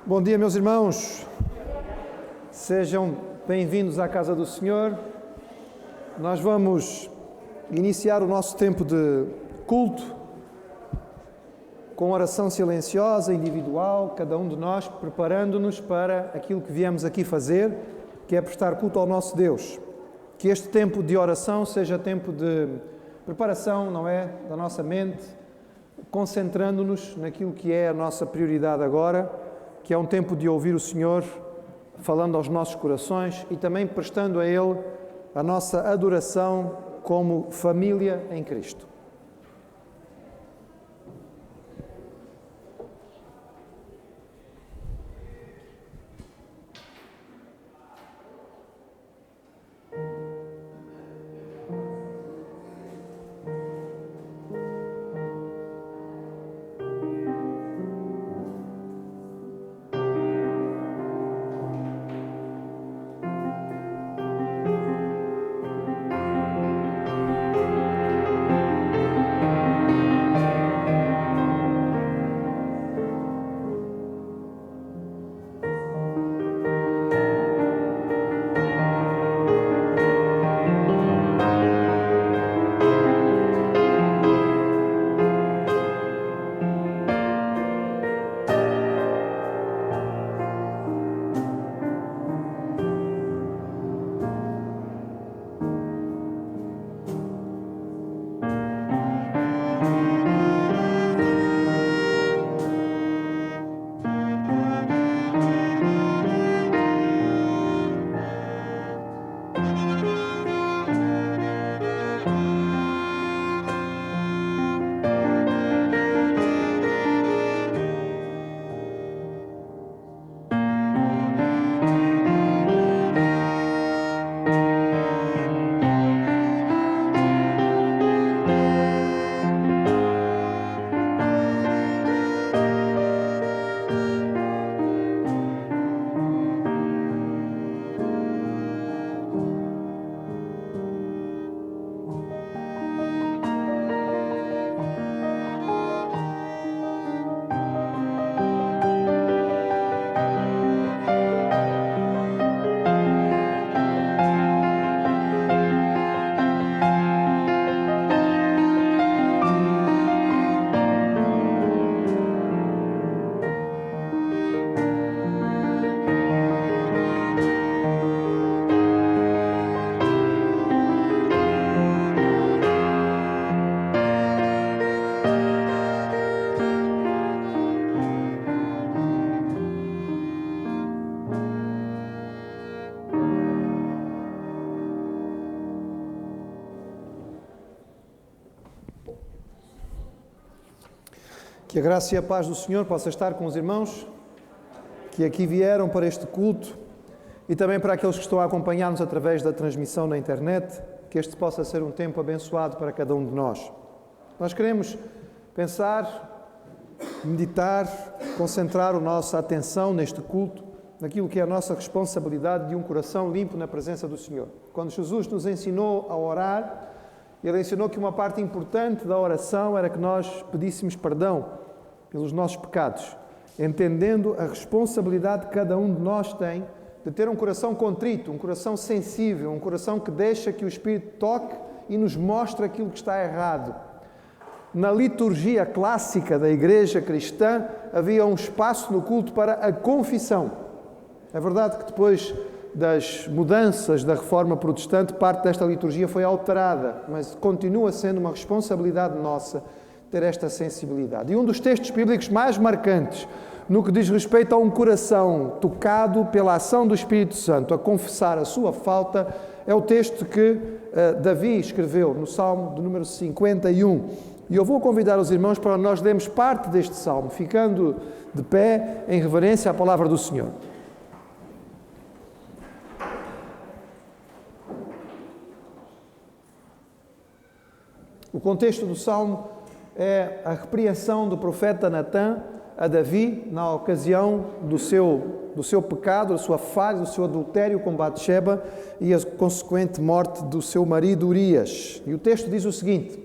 Bom dia, meus irmãos. Sejam bem-vindos à casa do Senhor. Nós vamos iniciar o nosso tempo de culto com oração silenciosa, individual, cada um de nós preparando-nos para aquilo que viemos aqui fazer, que é prestar culto ao nosso Deus. Que este tempo de oração seja tempo de preparação, não é? Da nossa mente, concentrando-nos naquilo que é a nossa prioridade agora, que é um tempo de ouvir o Senhor falando aos nossos corações e também prestando a Ele a nossa adoração como família em Cristo. Que a graça e a paz do Senhor possa estar com os irmãos que aqui vieram para este culto e também para aqueles que estão a acompanhar-nos através da transmissão na internet, que este possa ser um tempo abençoado para cada um de nós. Nós queremos pensar, meditar, concentrar a nossa atenção neste culto, naquilo que é a nossa responsabilidade de um coração limpo na presença do Senhor. Quando Jesus nos ensinou a orar, Ele ensinou que uma parte importante da oração era que nós pedíssemos perdão pelos nossos pecados, entendendo a responsabilidade que cada um de nós tem de ter um coração contrito, um coração sensível, um coração que deixa que o Espírito toque e nos mostre aquilo que está errado. Na liturgia clássica da Igreja cristã havia um espaço no culto para a confissão. É verdade que depois das mudanças da Reforma Protestante, parte desta liturgia foi alterada, mas continua sendo uma responsabilidade nossa ter esta sensibilidade. E um dos textos bíblicos mais marcantes no que diz respeito a um coração tocado pela ação do Espírito Santo a confessar a sua falta é o texto que Davi escreveu no Salmo de número 51. E eu vou convidar os irmãos para nós lermos parte deste Salmo, ficando de pé em reverência à palavra do Senhor. O contexto do Salmo é a repreensão do profeta Natã a Davi na ocasião do seu pecado, da sua falha, do seu adultério com Batseba e a consequente morte do seu marido Urias. E o texto diz o seguinte: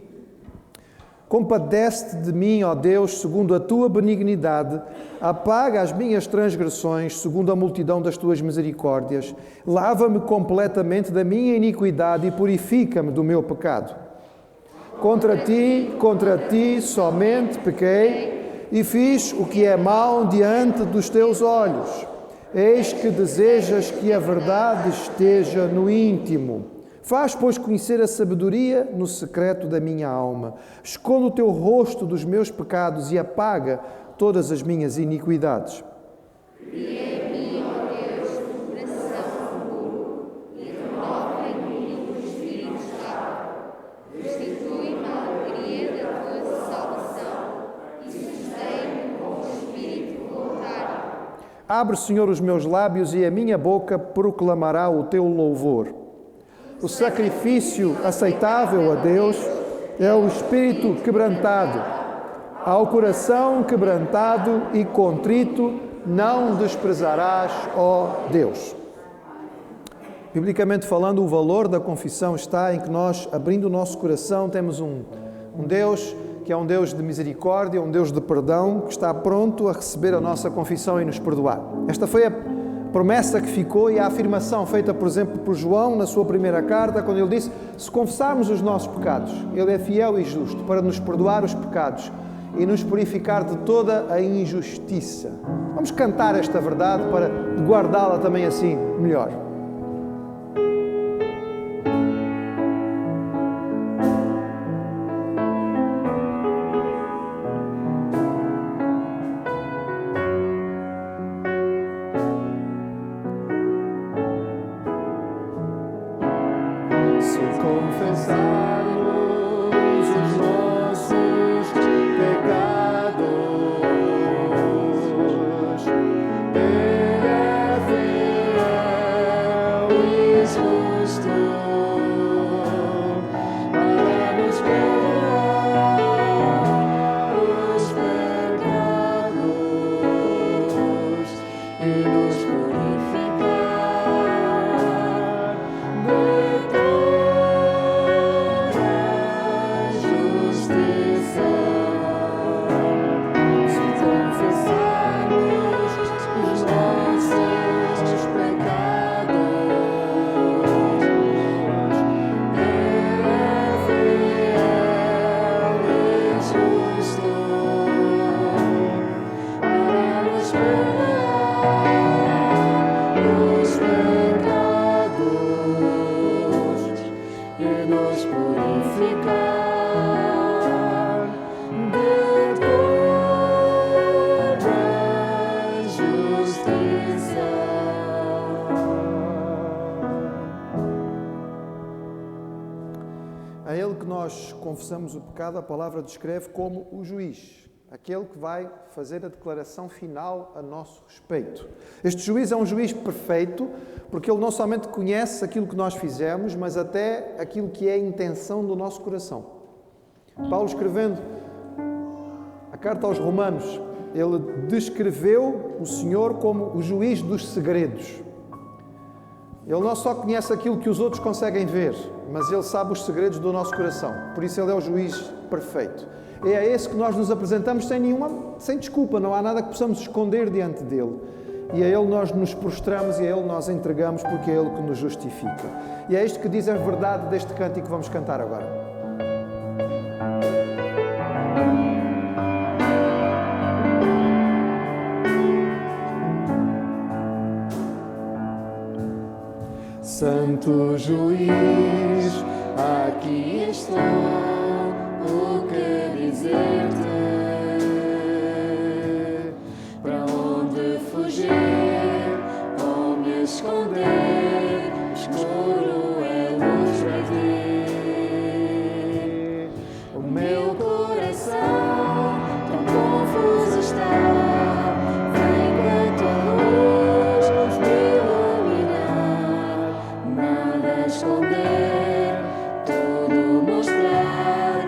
compadece-te de mim, ó Deus, segundo a tua benignidade, apaga as minhas transgressões, segundo a multidão das tuas misericórdias, lava-me completamente da minha iniquidade e purifica-me do meu pecado. Contra ti somente pequei e fiz o que é mau diante dos teus olhos. Eis que desejas que a verdade esteja no íntimo. Faz, pois, conhecer a sabedoria no secreto da minha alma. Esconde o teu rosto dos meus pecados e apaga todas as minhas iniquidades. Cria em mim, ó Deus, um coração puro e renova em mim um espírito estável. Restitui-me a alegria da tua salvação e sustém-me com o espírito voluntário. Abre, Senhor, os meus lábios e a minha boca proclamará o teu louvor. O sacrifício aceitável a Deus é o espírito quebrantado. Ao coração quebrantado e contrito não desprezarás, ó Deus. Biblicamente falando, o valor da confissão está em que nós, abrindo o nosso coração, temos um Deus que é um Deus de misericórdia, um Deus de perdão, que está pronto a receber a nossa confissão e nos perdoar. Esta foi a promessa que ficou e a afirmação feita, por exemplo, por João na sua primeira carta, quando ele disse: se confessarmos os nossos pecados, Ele é fiel e justo para nos perdoar os pecados e nos purificar de toda a injustiça. Vamos cantar esta verdade para guardá-la também assim melhor. A Ele que nós confessamos o pecado, a palavra descreve como o juiz, aquele que vai fazer a declaração final a nosso respeito. Este juiz é um juiz perfeito, porque ele não somente conhece aquilo que nós fizemos, mas até aquilo que é a intenção do nosso coração. Paulo, escrevendo a carta aos Romanos, ele descreveu o Senhor como o juiz dos segredos. Ele não só conhece aquilo que os outros conseguem ver, mas Ele sabe os segredos do nosso coração. Por isso Ele é o juiz perfeito. É a esse que nós nos apresentamos sem desculpa, não há nada que possamos esconder diante dEle. E a Ele nós nos prostramos e a Ele nós entregamos, porque é Ele que nos justifica. E é isto que diz a verdade deste cântico que vamos cantar agora. Santo Juiz, aqui estou, o que dizer-te? Para onde fugir ou me esconder? Escuro é luz para ti. O meu coração tão confuso está. Esconder, tudo mostrar,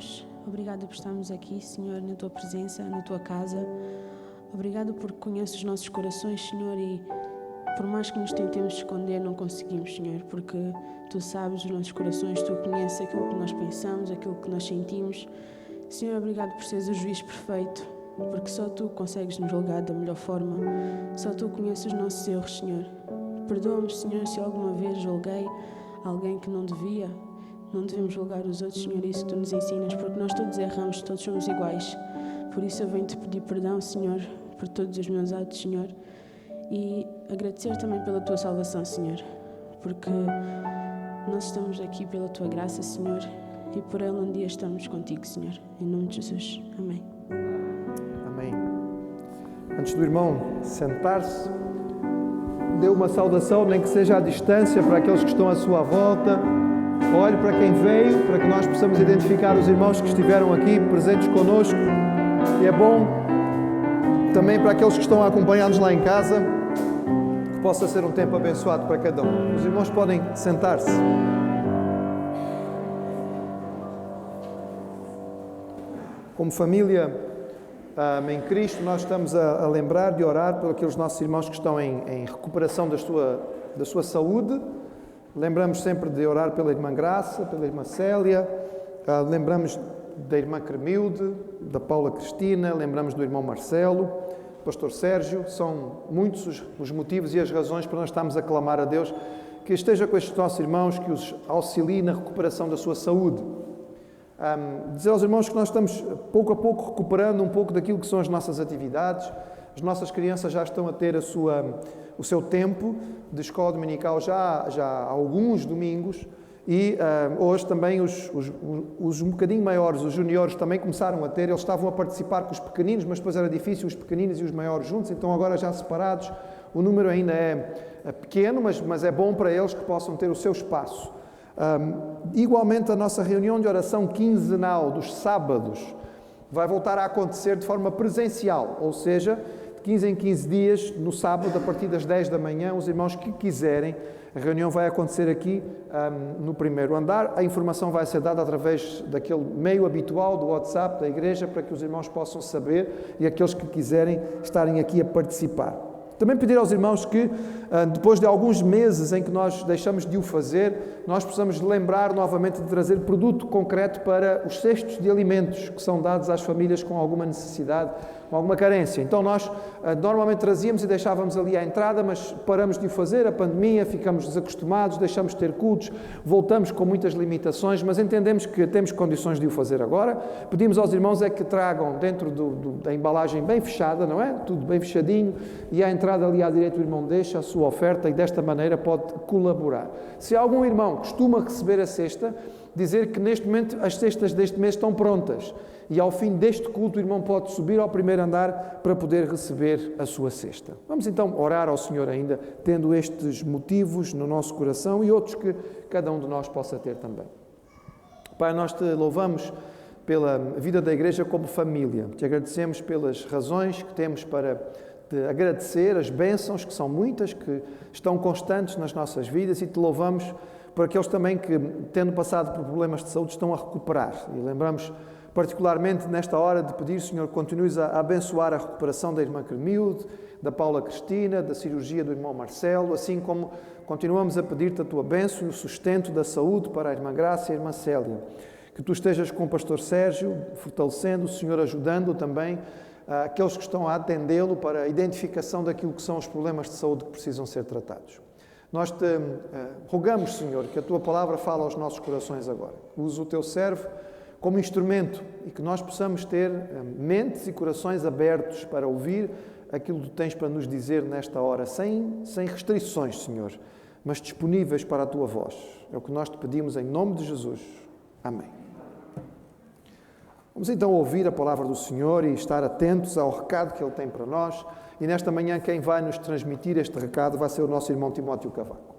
Deus. Obrigada por estarmos aqui, Senhor, na Tua presença, na Tua casa. Obrigada porque conheces os nossos corações, Senhor, e por mais que nos tentemos esconder, não conseguimos, Senhor, porque Tu sabes os nossos corações, Tu conheces aquilo que nós pensamos, aquilo que nós sentimos. Senhor, obrigado por seres o juiz perfeito, porque só Tu consegues nos julgar da melhor forma. Só Tu conheces os nossos erros, Senhor. Perdoa-me, Senhor, se alguma vez julguei alguém que não devia. Não devemos julgar os outros, Senhor, isso que Tu nos ensinas, porque nós todos erramos, todos somos iguais. Por isso eu venho-Te pedir perdão, Senhor, por todos os meus atos, Senhor, e agradecer também pela Tua salvação, Senhor, porque nós estamos aqui pela Tua graça, Senhor, e por ela um dia estamos contigo, Senhor. Em nome de Jesus. Amém. Amém. Antes do irmão sentar-se, dê uma saudação, nem que seja à distância, para aqueles que estão à sua volta. Olhe para quem veio, para que nós possamos identificar os irmãos que estiveram aqui presentes connosco. E é bom também para aqueles que estão a acompanhar-nos lá em casa, que possa ser um tempo abençoado para cada um. Os irmãos podem sentar-se. Como família em Cristo, nós estamos a lembrar de orar por aqueles nossos irmãos que estão em recuperação da sua saúde. Lembramos sempre de orar pela irmã Graça, pela irmã Célia, lembramos da irmã Cremilde, da Paula Cristina, lembramos do irmão Marcelo, do pastor Sérgio. São muitos os motivos e as razões para nós estarmos a clamar a Deus que esteja com estes nossos irmãos, que os auxilie na recuperação da sua saúde. Dizer aos irmãos que nós estamos pouco a pouco recuperando um pouco daquilo que são as nossas atividades. As nossas crianças já estão a ter o seu tempo de escola dominical já há alguns domingos e hoje também os um bocadinho maiores, os juniores, também começaram a ter. Eles estavam a participar com os pequeninos, mas depois era difícil os pequeninos e os maiores juntos, então agora já separados. O número ainda é pequeno, mas é bom para eles que possam ter o seu espaço. Igualmente, a nossa reunião de oração quinzenal dos sábados vai voltar a acontecer de forma presencial, ou seja, de 15 em 15 dias, no sábado, a partir das 10 da manhã, os irmãos que quiserem, a reunião vai acontecer aqui no primeiro andar. A informação vai ser dada através daquele meio habitual do WhatsApp da igreja, para que os irmãos possam saber e aqueles que quiserem estarem aqui a participar. Também pedir aos irmãos que, depois de alguns meses em que nós deixamos de o fazer, nós possamos lembrar novamente de trazer produto concreto para os cestos de alimentos que são dados às famílias com alguma necessidade, com alguma carência. Então nós normalmente trazíamos e deixávamos ali à entrada, mas paramos de o fazer, a pandemia, ficamos desacostumados, deixamos de ter cultos, voltamos com muitas limitações, mas entendemos que temos condições de o fazer agora. Pedimos aos irmãos que tragam dentro da embalagem bem fechada, não é? Tudo bem fechadinho, e à entrada ali à direita o irmão deixa a sua oferta e desta maneira pode colaborar. Se algum irmão costuma receber a cesta, dizer que neste momento as cestas deste mês estão prontas e ao fim deste culto o irmão pode subir ao primeiro andar para poder receber a sua cesta. Vamos então orar ao Senhor ainda, tendo estes motivos no nosso coração e outros que cada um de nós possa ter também. Pai, nós te louvamos pela vida da igreja como família. Te agradecemos pelas razões que temos para te agradecer, as bênçãos que são muitas, que estão constantes nas nossas vidas, e te louvamos por aqueles também que, tendo passado por problemas de saúde, estão a recuperar. E lembramos particularmente nesta hora de pedir, Senhor, que continues a abençoar a recuperação da irmã Cremilde, da Paula Cristina, da cirurgia do irmão Marcelo, assim como continuamos a pedir-te a tua bênção e o sustento da saúde para a irmã Graça e a irmã Célia. Que tu estejas com o pastor Sérgio, fortalecendo o Senhor, ajudando também aqueles que estão a atendê-lo para a identificação daquilo que são os problemas de saúde que precisam ser tratados. Nós te rogamos, Senhor, que a tua palavra fale aos nossos corações agora. Usa o teu servo como instrumento e que nós possamos ter mentes e corações abertos para ouvir aquilo que tu tens para nos dizer nesta hora, sem restrições, Senhor, mas disponíveis para a tua voz. É o que nós te pedimos em nome de Jesus. Amém. Vamos então ouvir a palavra do Senhor e estar atentos ao recado que Ele tem para nós. E nesta manhã quem vai nos transmitir este recado vai ser o nosso irmão Timóteo Cavaco.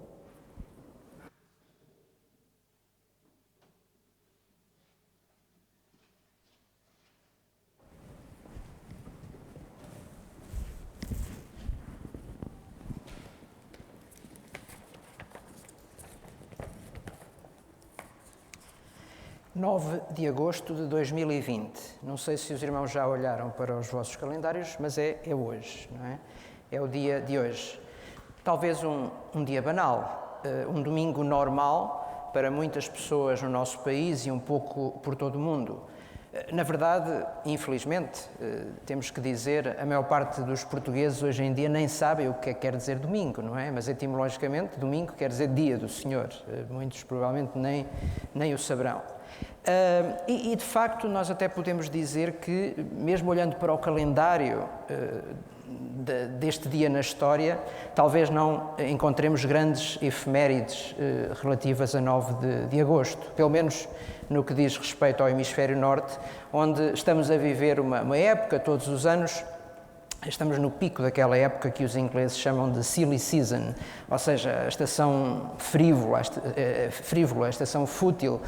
9 de agosto de 2020. Não sei se os irmãos já olharam para os vossos calendários, mas é hoje, não é? É o dia de hoje. Talvez um dia banal, um domingo normal para muitas pessoas no nosso país e um pouco por todo o mundo. Na verdade, infelizmente, temos que dizer, a maior parte dos portugueses hoje em dia nem sabem o que quer dizer domingo, não é? Mas etimologicamente, domingo quer dizer dia do Senhor. Muitos provavelmente nem o saberão. E de facto, nós até podemos dizer que, mesmo olhando para o calendário deste dia na história, talvez não encontremos grandes efemérides relativas a 9 de agosto, pelo menos no que diz respeito ao hemisfério norte, onde estamos a viver uma época, todos os anos, estamos no pico daquela época que os ingleses chamam de silly season, ou seja, a estação frívola, a estação fútil,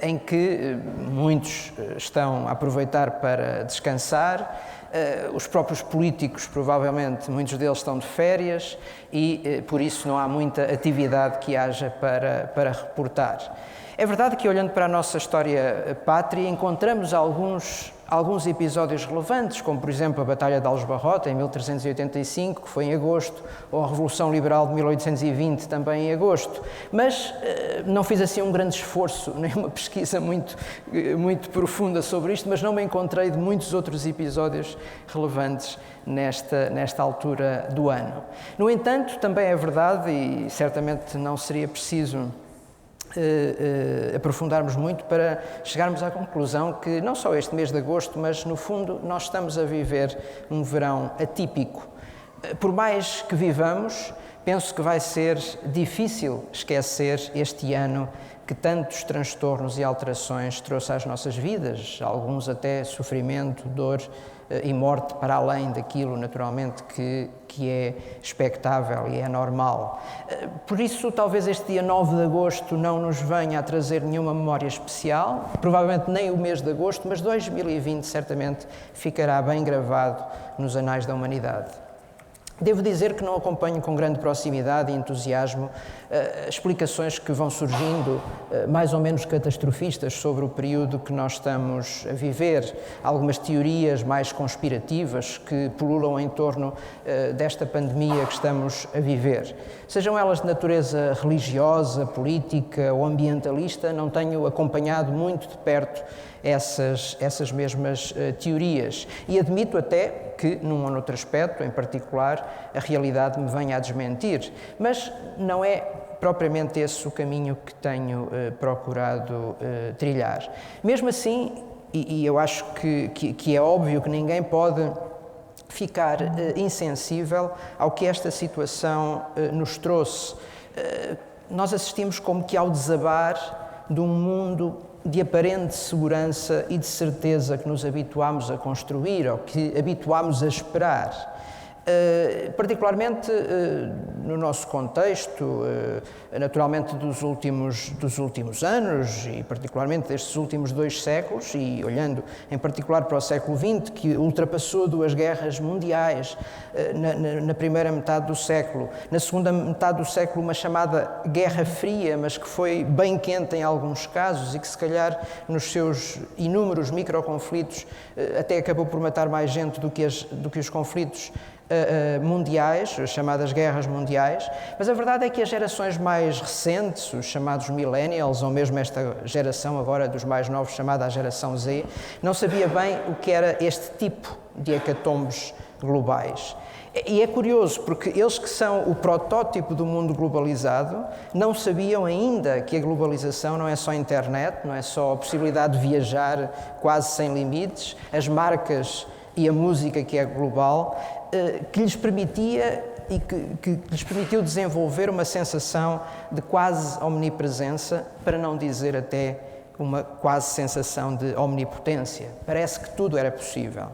em que muitos estão a aproveitar para descansar. Os próprios políticos, provavelmente, muitos deles estão de férias e, por isso, não há muita atividade que haja para reportar. É verdade que, olhando para a nossa história pátria, encontramos alguns episódios relevantes, como, por exemplo, a Batalha de Aljubarrota, em 1385, que foi em agosto, ou a Revolução Liberal de 1820, também em agosto. Mas não fiz assim um grande esforço, nem uma pesquisa muito profunda sobre isto, mas não me encontrei de muitos outros episódios relevantes nesta altura do ano. No entanto, também é verdade, e certamente não seria preciso aprofundarmos muito para chegarmos à conclusão que não só este mês de agosto, mas no fundo nós estamos a viver um verão atípico. Por mais que vivamos, penso que vai ser difícil esquecer este ano que tantos transtornos e alterações trouxe às nossas vidas, alguns até sofrimento, dor e morte para além daquilo, naturalmente, que é expectável e é normal. Por isso, talvez este dia 9 de agosto não nos venha a trazer nenhuma memória especial, provavelmente nem o mês de agosto, mas 2020 certamente ficará bem gravado nos anais da humanidade. Devo dizer que não acompanho com grande proximidade e entusiasmo explicações que vão surgindo mais ou menos catastrofistas sobre o período que nós estamos a viver, algumas teorias mais conspirativas que pululam em torno desta pandemia que estamos a viver. Sejam elas de natureza religiosa, política ou ambientalista, não tenho acompanhado muito de perto essas mesmas teorias e admito até que, num ou noutro aspecto, em particular, a realidade me venha a desmentir, mas não é propriamente esse o caminho que tenho procurado trilhar. Mesmo assim, e eu acho que é óbvio que ninguém pode ficar insensível ao que esta situação nos trouxe. Nós assistimos como que ao desabar de um mundo de aparente segurança e de certeza que nos habituámos a construir ou que habituámos a esperar. Particularmente no nosso contexto, naturalmente dos últimos anos e particularmente destes últimos 2 séculos, e olhando em particular para o século XX, que ultrapassou 2 guerras mundiais na primeira metade do século, na segunda metade do século uma chamada Guerra Fria, mas que foi bem quente em alguns casos e que se calhar nos seus inúmeros microconflitos até acabou por matar mais gente do que os conflitos mundiais, as chamadas guerras mundiais, mas a verdade é que as gerações mais recentes, os chamados millennials, ou mesmo esta geração agora dos mais novos, chamada a geração Z, não sabia bem o que era este tipo de hecatombes globais. E é curioso, porque eles que são o protótipo do mundo globalizado não sabiam ainda que a globalização não é só a internet, não é só a possibilidade de viajar quase sem limites, as marcas e a música que é global, que lhes permitia e que lhes permitiu desenvolver uma sensação de quase omnipresença, para não dizer até uma quase sensação de omnipotência. Parece que tudo era possível.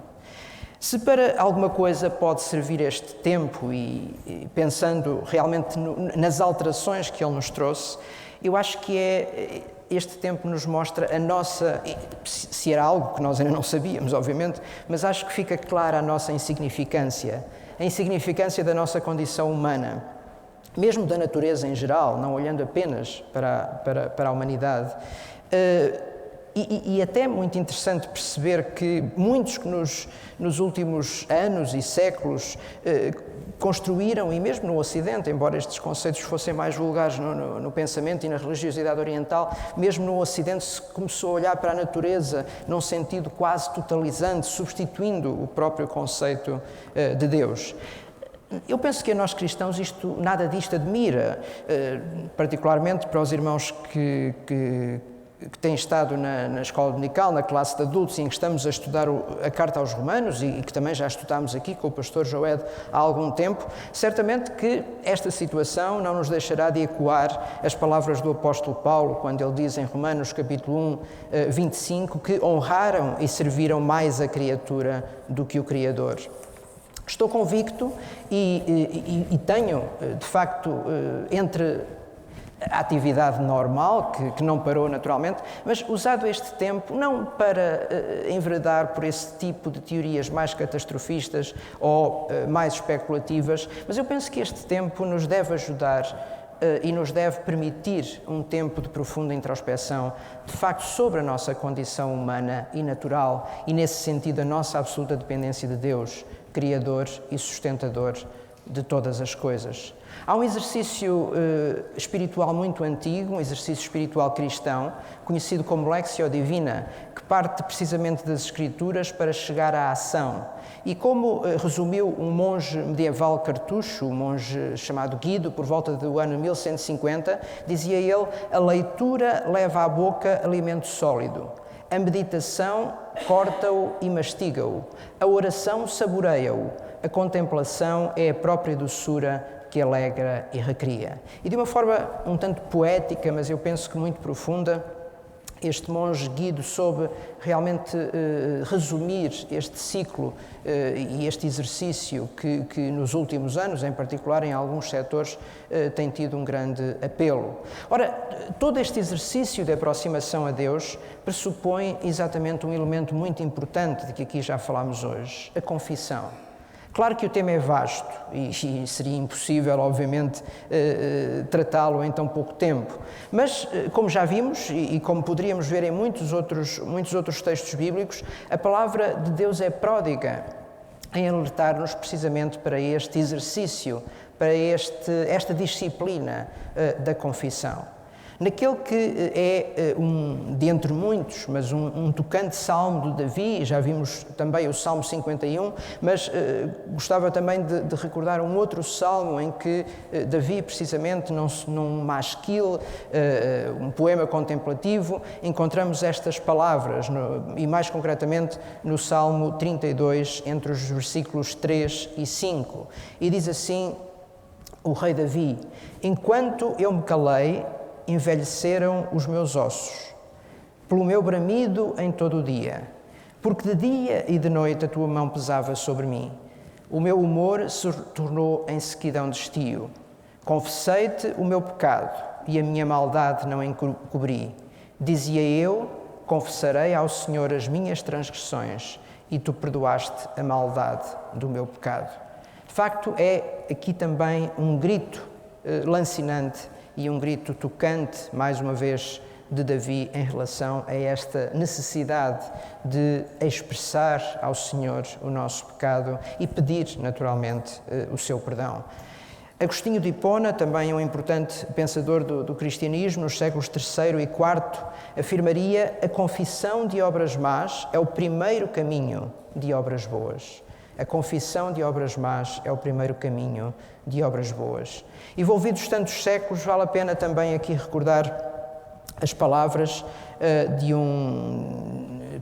Se para alguma coisa pode servir este tempo e pensando realmente nas alterações que ele nos trouxe, eu acho que este tempo nos mostra a nossa, se era algo que nós ainda não sabíamos, obviamente, mas acho que fica clara a nossa insignificância, a insignificância da nossa condição humana, mesmo da natureza em geral, não olhando apenas para a humanidade. E até muito interessante perceber que muitos que nos últimos anos e séculos construíram, e mesmo no Ocidente, embora estes conceitos fossem mais vulgares no pensamento e na religiosidade oriental, mesmo no Ocidente se começou a olhar para a natureza num sentido quase totalizante, substituindo o próprio conceito de Deus. Eu penso que a nós cristãos nada disto admira, particularmente para os irmãos que têm estado na escola dominical, na classe de adultos, em que estamos a estudar a Carta aos Romanos e que também já estudámos aqui com o pastor Joed há algum tempo, certamente que esta situação não nos deixará de ecoar as palavras do apóstolo Paulo, quando ele diz em Romanos capítulo 1, 25, que honraram e serviram mais a criatura do que o Criador. Estou convicto e tenho, de facto, entre a atividade normal, que não parou naturalmente, mas usado este tempo não para enveredar por esse tipo de teorias mais catastrofistas ou mais especulativas, mas eu penso que este tempo nos deve ajudar e nos deve permitir um tempo de profunda introspecção, de facto, sobre a nossa condição humana e natural e, nesse sentido, a nossa absoluta dependência de Deus, Criador e sustentador de todas as coisas. Há um exercício espiritual muito antigo, um exercício espiritual cristão, conhecido como Lectio Divina, que parte precisamente das Escrituras para chegar à ação. E como resumiu um monge medieval cartucho, um monge chamado Guido, por volta do ano 1150, dizia ele: a leitura leva à boca alimento sólido, a meditação corta-o e mastiga-o, a oração saboreia-o, a contemplação é a própria doçura que alegra e recria. E de uma forma um tanto poética, mas eu penso que muito profunda, este monge Guido soube realmente resumir este ciclo e este exercício que nos últimos anos, em particular em alguns setores, tem tido um grande apelo. Ora, todo este exercício de aproximação a Deus pressupõe exatamente um elemento muito importante de que aqui já falámos hoje, a confissão. Claro que o tema é vasto e seria impossível, obviamente, tratá-lo em tão pouco tempo. Mas, como já vimos e como poderíamos ver em muitos outros textos bíblicos, a palavra de Deus é pródiga em alertar-nos precisamente para este exercício, para esta disciplina da confissão. Naquele que é dentre muitos, mas um tocante salmo de Davi, já vimos também o Salmo 51, mas gostava também de recordar um outro salmo em que Davi, precisamente num masquil, um poema contemplativo, encontramos estas palavras, e mais concretamente no Salmo 32, entre os versículos 3 e 5. E diz assim o rei Davi: enquanto eu me calei, envelheceram os meus ossos, pelo meu bramido em todo o dia, porque de dia e de noite a tua mão pesava sobre mim. O meu humor se tornou em sequidão de estio. Confessei-te o meu pecado e a minha maldade não encobri. Dizia eu: confessarei ao Senhor as minhas transgressões, e tu perdoaste a maldade do meu pecado. De facto, é aqui também um grito lancinante e um grito tocante, mais uma vez, de Davi em relação a esta necessidade de expressar ao Senhor o nosso pecado e pedir, naturalmente, o seu perdão. Agostinho de Hipona, também um importante pensador do cristianismo, nos séculos III e IV, afirmaria: a confissão de obras más é o primeiro caminho de obras boas. A confissão de obras más é o primeiro caminho de obras boas. Envolvidos tantos séculos, vale a pena também aqui recordar as palavras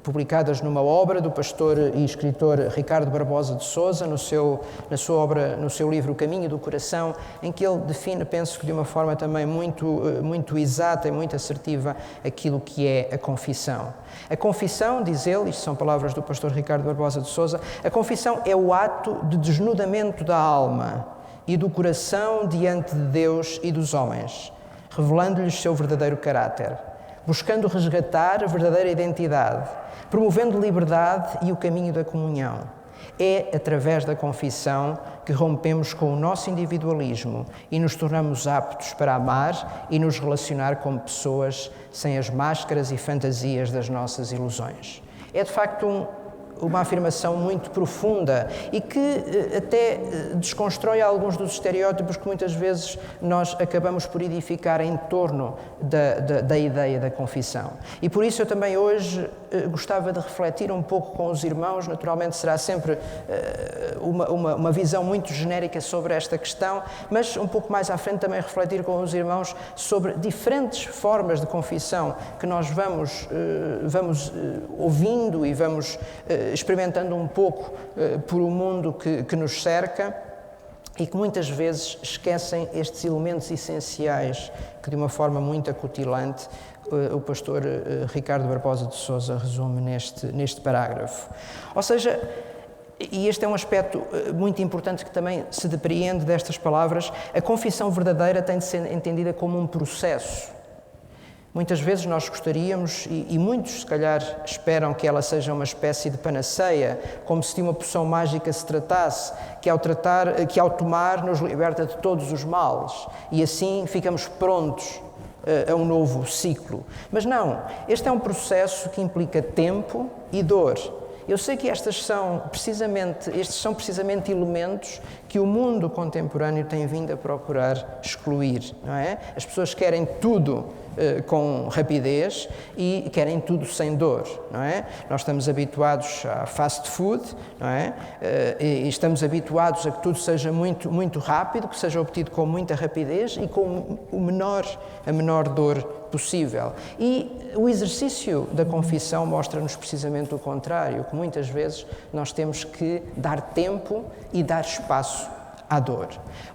publicadas numa obra do pastor e escritor Ricardo Barbosa de Sousa, no seu livro O Caminho do Coração, em que ele define, penso que de uma forma também muito exata e muito assertiva, aquilo que é a confissão. A confissão, diz ele, isto são palavras do pastor Ricardo Barbosa de Sousa, a confissão é o ato de desnudamento da alma e do coração diante de Deus e dos homens, revelando-lhes seu verdadeiro caráter, buscando resgatar a verdadeira identidade, promovendo liberdade e o caminho da comunhão. É através da confissão que rompemos com o nosso individualismo e nos tornamos aptos para amar e nos relacionar como pessoas sem as máscaras e fantasias das nossas ilusões. É de facto uma afirmação muito profunda e que até desconstrói alguns dos estereótipos que muitas vezes nós acabamos por edificar em torno da ideia da confissão. E por isso eu também hoje gostava de refletir um pouco com os irmãos. Naturalmente será sempre uma visão muito genérica sobre esta questão, mas um pouco mais à frente também refletir com os irmãos sobre diferentes formas de confissão que nós vamos ouvindo e vamos experimentando um pouco por um mundo que nos cerca e que muitas vezes esquecem estes elementos essenciais que, de uma forma muito acutilante, o pastor Ricardo Barbosa de Sousa resume neste parágrafo. Ou seja, e este é um aspecto muito importante que também se depreende destas palavras, a confissão verdadeira tem de ser entendida como um processo. Muitas vezes nós gostaríamos, e muitos se calhar esperam que ela seja uma espécie de panaceia, como se de uma poção mágica se tratasse, que ao tomar nos liberta de todos os males e assim ficamos prontos a um novo ciclo. Mas não, este é um processo que implica tempo e dor. Eu sei que estes são precisamente elementos que o mundo contemporâneo tem vindo a procurar excluir, não é? As pessoas querem tudo com rapidez e querem tudo sem dor, não é? Nós estamos habituados a fast food, não é? E estamos habituados a que tudo seja muito, muito rápido, que seja obtido com muita rapidez e com a menor dor possível. E o exercício da confissão mostra-nos precisamente o contrário, que muitas vezes nós temos que dar tempo e dar espaço à dor.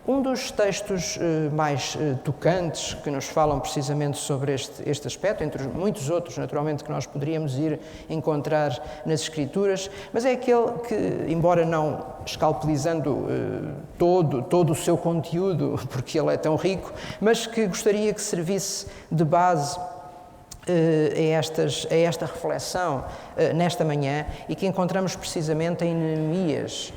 Um dos textos mais tocantes que nos falam precisamente sobre este aspecto, entre muitos outros, naturalmente, que nós poderíamos ir encontrar nas Escrituras, mas é aquele que, embora não escalpelizando todo o seu conteúdo, porque ele é tão rico, mas que gostaria que servisse de base a esta reflexão nesta manhã e que encontramos precisamente em Neemias,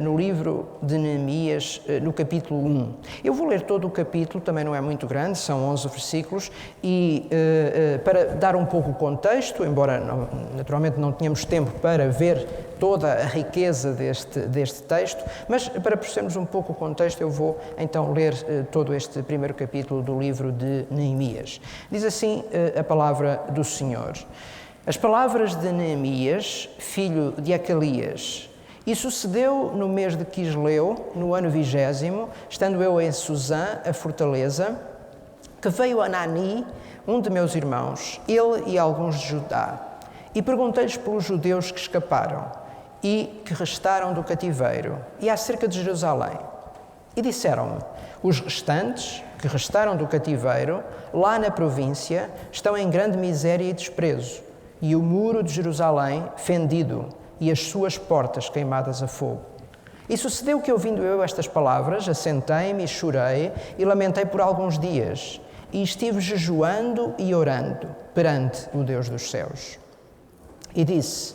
no livro de Neemias, no capítulo 1. Eu vou ler todo o capítulo, também não é muito grande, são 11 versículos, e para dar um pouco o contexto, embora naturalmente não tenhamos tempo para ver toda a riqueza deste texto, mas para percebermos um pouco o contexto, eu vou então ler todo este primeiro capítulo do livro de Neemias. Diz assim a palavra do Senhor. As palavras de Neemias, filho de Acalias. E sucedeu no mês de Quisleu, no ano 20º, estando eu em Susã, a fortaleza, que veio Anani, um de meus irmãos, ele e alguns de Judá, e perguntei-lhes pelos judeus que escaparam e que restaram do cativeiro, e acerca de Jerusalém. E disseram-me, os restantes, que restaram do cativeiro, lá na província, estão em grande miséria e desprezo, e o muro de Jerusalém fendido, e as suas portas queimadas a fogo. E sucedeu que, ouvindo eu estas palavras, assentei-me e chorei e lamentei por alguns dias, e estive jejuando e orando perante o Deus dos céus. E disse,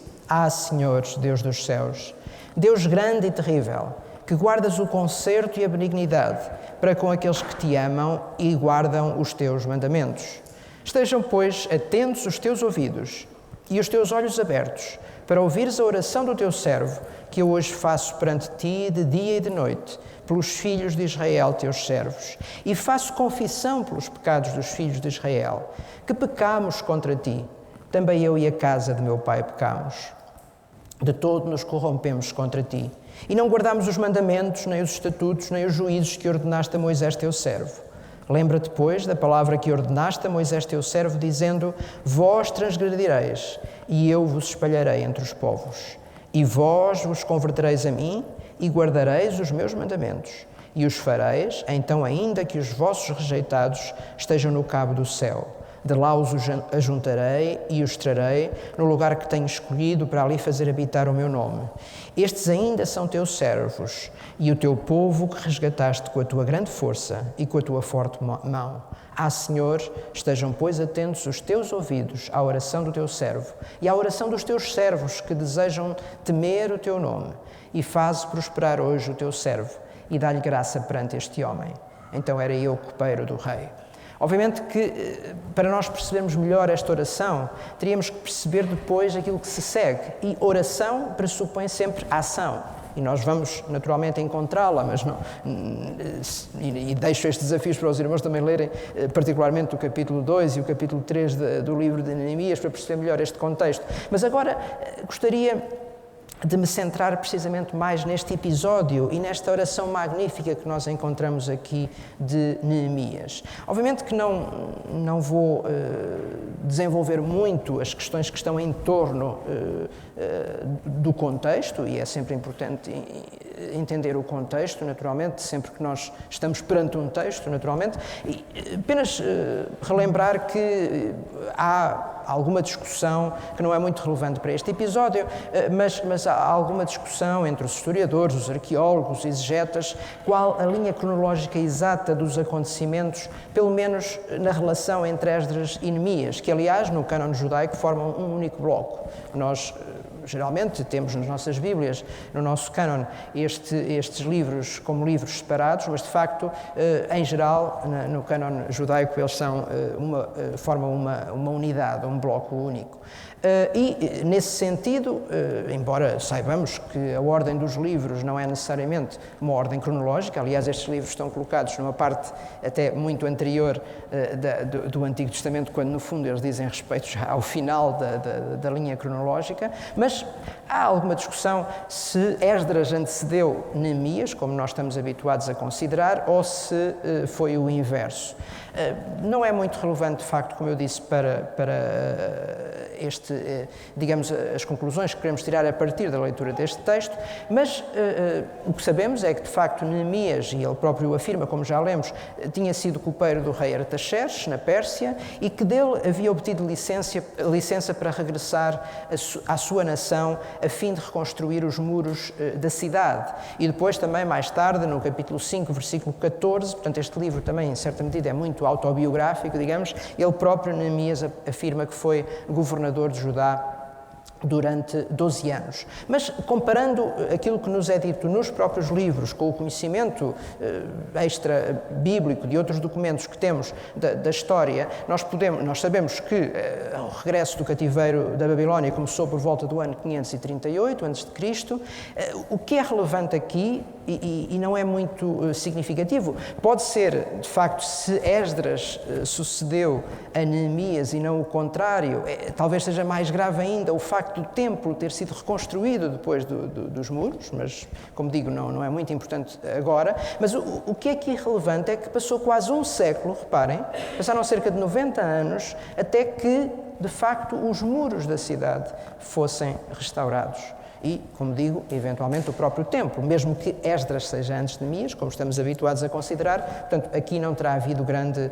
Senhor, Deus dos céus, Deus grande e terrível, que guardas o conserto e a benignidade para com aqueles que te amam e guardam os teus mandamentos. Estejam, pois, atentos os teus ouvidos e os teus olhos abertos, para ouvires a oração do teu servo, que eu hoje faço perante ti de dia e de noite, pelos filhos de Israel, teus servos, e faço confissão pelos pecados dos filhos de Israel, que pecamos contra ti. Também eu e a casa de meu pai pecamos. De todo nos corrompemos contra ti, e não guardamos os mandamentos, nem os estatutos, nem os juízos que ordenaste a Moisés, teu servo. Lembra-te, pois, da palavra que ordenaste a Moisés, teu servo, dizendo, vós transgredireis, e eu vos espalharei entre os povos. E vós vos convertereis a mim, e guardareis os meus mandamentos. E os fareis, então ainda que os vossos rejeitados estejam no cabo do céu. De lá os ajuntarei e os trarei no lugar que tenho escolhido para ali fazer habitar o meu nome. Estes ainda são teus servos e o teu povo que resgataste com a tua grande força e com a tua forte mão. Senhor, estejam, pois, atentos os teus ouvidos à oração do teu servo e à oração dos teus servos que desejam temer o teu nome. E faze prosperar hoje o teu servo e dá-lhe graça perante este homem. Então era eu copeiro do rei. Obviamente que, para nós percebermos melhor esta oração, teríamos que perceber depois aquilo que se segue. E oração pressupõe sempre ação. E nós vamos, naturalmente, encontrá-la, mas não... E deixo estes desafios para os irmãos também lerem, particularmente o capítulo 2 e o capítulo 3 do livro de Neemias, para perceber melhor este contexto. Mas agora gostaria de me centrar precisamente mais neste episódio e nesta oração magnífica que nós encontramos aqui de Neemias. Obviamente que não vou desenvolver muito as questões que estão em torno do contexto, e é sempre importante entender o contexto, naturalmente, sempre que nós estamos perante um texto, naturalmente, e apenas relembrar que há alguma discussão que não é muito relevante para este episódio, mas há alguma discussão entre os historiadores, os arqueólogos, exegetas, qual a linha cronológica exata dos acontecimentos, pelo menos na relação entre Esdras e Neemias, que, aliás, no cânon judaico formam um único bloco. Nós geralmente temos nas nossas Bíblias, no nosso cânon, estes livros como livros separados, mas de facto, em geral, no cânon judaico, eles formam uma unidade, um bloco único. E, nesse sentido, embora saibamos que a ordem dos livros não é necessariamente uma ordem cronológica, aliás, estes livros estão colocados numa parte até muito anterior do Antigo Testamento, quando, no fundo, eles dizem respeito já ao final da linha cronológica, mas há alguma discussão se Esdras antecedeu Neemias, como nós estamos habituados a considerar, ou se foi o inverso. Não é muito relevante, de facto, como eu disse, para digamos, as conclusões que queremos tirar a partir da leitura deste texto, mas o que sabemos é que, de facto, Neemias, e ele próprio afirma, como já lemos, tinha sido copeiro do rei Artaxerxes, na Pérsia, e que dele havia obtido licença para regressar à sua nação, a fim de reconstruir os muros da cidade. E depois também, mais tarde, no capítulo 5, versículo 14, portanto, este livro também, em certa medida, é muito autobiográfico, digamos, ele próprio, Neemias, afirma que foi governador de Judá durante 12 anos. Mas, comparando aquilo que nos é dito nos próprios livros com o conhecimento extra-bíblico de outros documentos que temos da história, nós sabemos que o regresso do cativeiro da Babilónia começou por volta do ano 538 a.C. O que é relevante aqui, e não é muito significativo, pode ser, de facto, se Esdras sucedeu a Neemias e não o contrário, talvez seja mais grave ainda o facto do templo ter sido reconstruído depois dos muros, mas, como digo, não é muito importante agora. Mas o que é aqui relevante é que passou quase um século, reparem, passaram cerca de 90 anos, até que, de facto, os muros da cidade fossem restaurados. E, como digo, eventualmente o próprio templo, mesmo que Esdras seja antes de Neemias, como estamos habituados a considerar, portanto, aqui não terá havido grande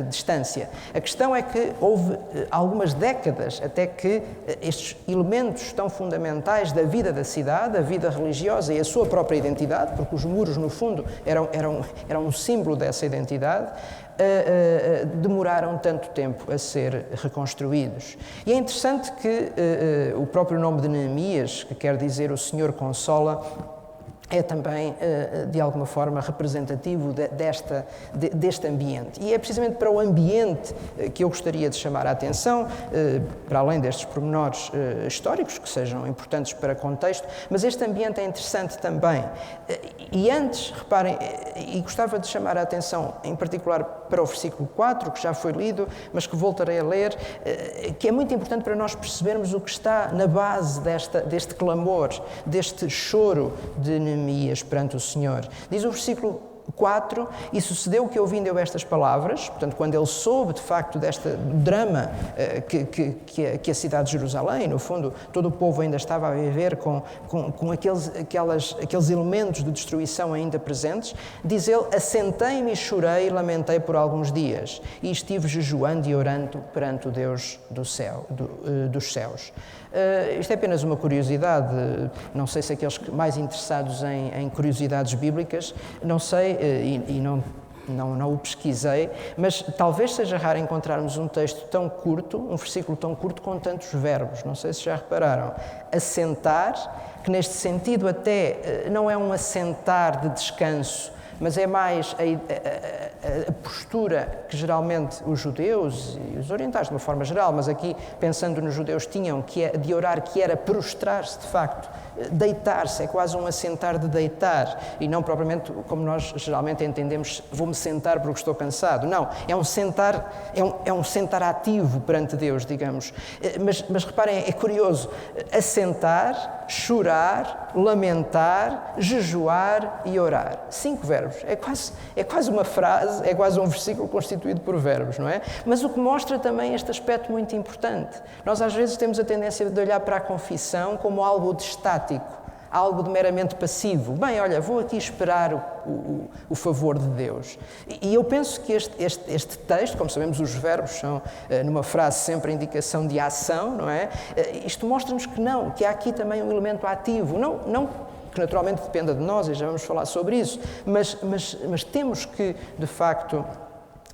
distância. A questão é que houve algumas décadas até que estes elementos tão fundamentais da vida da cidade, a vida religiosa e a sua própria identidade, porque os muros, no fundo, eram um símbolo dessa identidade, demoraram tanto tempo a ser reconstruídos. E é interessante que o próprio nome de Neemias, que quer dizer o Senhor consola, é também, de alguma forma, representativo deste ambiente. E é precisamente para o ambiente que eu gostaria de chamar a atenção, para além destes pormenores históricos, que sejam importantes para contexto, mas este ambiente é interessante também. E antes, reparem, e gostava de chamar a atenção, em particular, para o versículo 4, que já foi lido, mas que voltarei a ler, que é muito importante para nós percebermos o que está na base deste clamor, deste choro de Neemias perante o Senhor. Diz o versículo 4, e sucedeu que ouvindo eu estas palavras, portanto, quando ele soube de facto deste drama que a cidade de Jerusalém, no fundo, todo o povo ainda estava a viver com aqueles elementos de destruição ainda presentes, diz ele, assentei-me e chorei e lamentei por alguns dias, e estive jejuando e orando perante o Deus dos céus. Isto é apenas uma curiosidade, não sei se aqueles mais interessados em curiosidades bíblicas, não sei e não o pesquisei, mas talvez seja raro encontrarmos um texto tão curto, um versículo tão curto com tantos verbos, não sei se já repararam. Assentar, que neste sentido até não é um assentar de descanso, mas é mais a postura que geralmente os judeus e os orientais, de uma forma geral, mas aqui pensando nos judeus, tinham de orar, que era prostrar-se de facto, deitar-se, é quase um assentar de deitar, e não propriamente como nós geralmente entendemos, vou-me sentar porque estou cansado. Não, é um sentar ativo perante Deus, digamos. Mas reparem, é curioso, assentar, chorar, lamentar, jejuar e orar. 5 verbos. É quase uma frase, é quase um versículo constituído por verbos, não é? Mas o que mostra também este aspecto muito importante. Nós às vezes temos a tendência de olhar para a confissão como algo de estático, algo de meramente passivo. Bem, olha, vou aqui esperar o favor de Deus. E eu penso que este texto, como sabemos, os verbos são, numa frase, sempre a indicação de ação, não é? Isto mostra-nos que não, que há aqui também um elemento ativo, não que naturalmente dependa de nós, e já vamos falar sobre isso, mas temos que, de facto,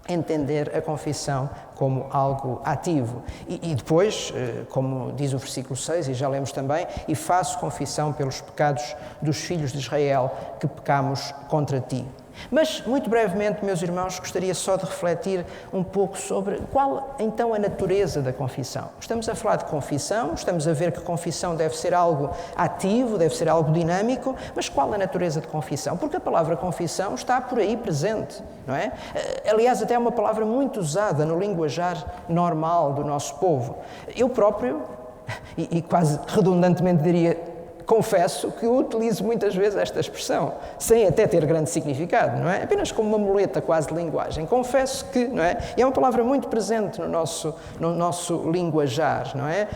entender a confissão como algo ativo. E depois, como diz o versículo 6, e já lemos também, e faço confissão pelos pecados dos filhos de Israel que pecamos contra ti. Mas, muito brevemente, meus irmãos, gostaria só de refletir um pouco sobre qual, então, a natureza da confissão. Estamos a falar de confissão, estamos a ver que confissão deve ser algo ativo, deve ser algo dinâmico, mas qual a natureza de confissão? Porque a palavra confissão está por aí presente, não é? Aliás, até é uma palavra muito usada no linguajar normal do nosso povo. Eu próprio, e quase redundantemente diria, confesso que utilizo muitas vezes esta expressão, sem até ter grande significado, não é? Apenas como uma muleta quase de linguagem. Confesso que, não é? E é uma palavra muito presente no nosso linguajar, não é?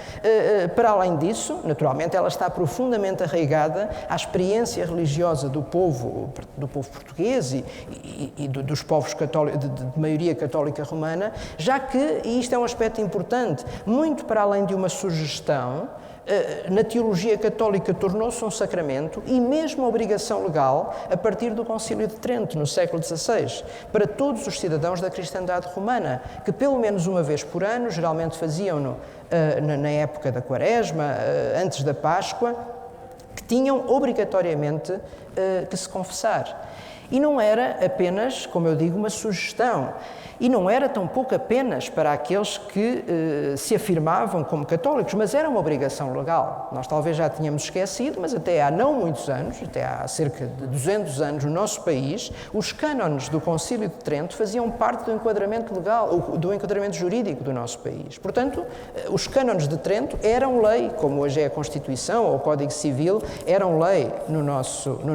Para além disso, naturalmente, ela está profundamente arraigada à experiência religiosa do povo português e dos povos católicos, de maioria católica romana, já que, e isto é um aspecto importante, muito para além de uma sugestão, na teologia católica tornou-se um sacramento e mesmo obrigação legal a partir do Concílio de Trento, no século XVI, para todos os cidadãos da cristandade romana, que pelo menos uma vez por ano, geralmente faziam-no na época da Quaresma, antes da Páscoa, que tinham obrigatoriamente que se confessar. E não era apenas, como eu digo, uma sugestão. E não era tampouco apenas para aqueles que se afirmavam como católicos, mas era uma obrigação legal. Nós talvez já tínhamos esquecido, mas até há não muitos anos, até há cerca de 200 anos no nosso país, os cânones do Concílio de Trento faziam parte do enquadramento legal, do enquadramento jurídico do nosso país. Portanto, os cânones de Trento eram lei, como hoje é a Constituição ou o Código Civil, eram lei no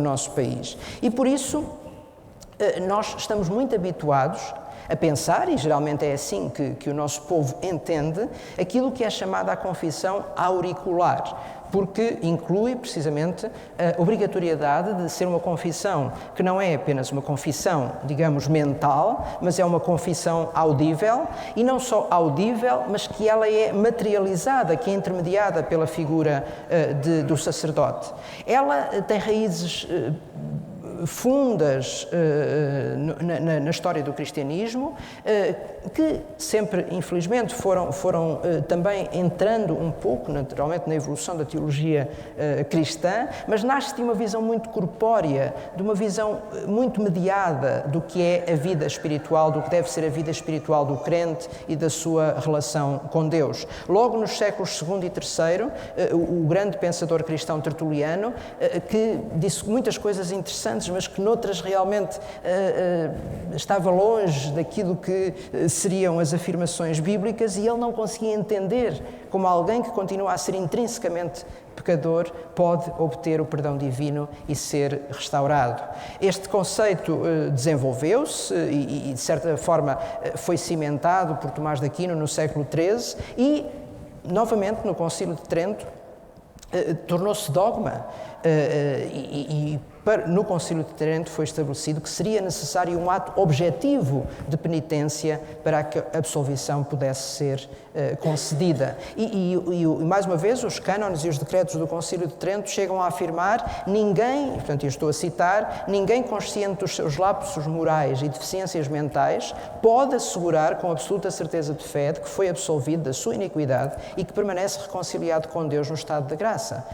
nosso país. E por isso, nós estamos muito habituados a pensar, e geralmente é assim que o nosso povo entende, aquilo que é chamada a confissão auricular, porque inclui precisamente a obrigatoriedade de ser uma confissão que não é apenas uma confissão, digamos, mental, mas é uma confissão audível, e não só audível, mas que ela é materializada, que é intermediada pela figura do sacerdote. Ela tem raízes fundas na história do cristianismo, que sempre, infelizmente, foram também entrando um pouco, naturalmente, na evolução da teologia cristã, mas nasce de uma visão muito corpórea, de uma visão muito mediada do que é a vida espiritual, do que deve ser a vida espiritual do crente e da sua relação com Deus. Logo nos séculos II e III, o grande pensador cristão Tertuliano, que disse muitas coisas interessantes, mas que noutras realmente estava longe daquilo que seriam as afirmações bíblicas, e ele não conseguia entender como alguém que continua a ser intrinsecamente pecador pode obter o perdão divino e ser restaurado. Este conceito desenvolveu-se e, de certa forma, foi cimentado por Tomás de Aquino no século XIII e, novamente, no Concílio de Trento, tornou-se dogma no Concílio de Trento foi estabelecido que seria necessário um ato objetivo de penitência para que a absolvição pudesse ser concedida. E mais uma vez, os cânones e os decretos do Concílio de Trento chegam a afirmar ninguém, portanto, eu estou a citar, ninguém consciente dos seus lapsos morais e deficiências mentais pode assegurar com absoluta certeza de fé de que foi absolvido da sua iniquidade e que permanece reconciliado com Deus no estado de graça.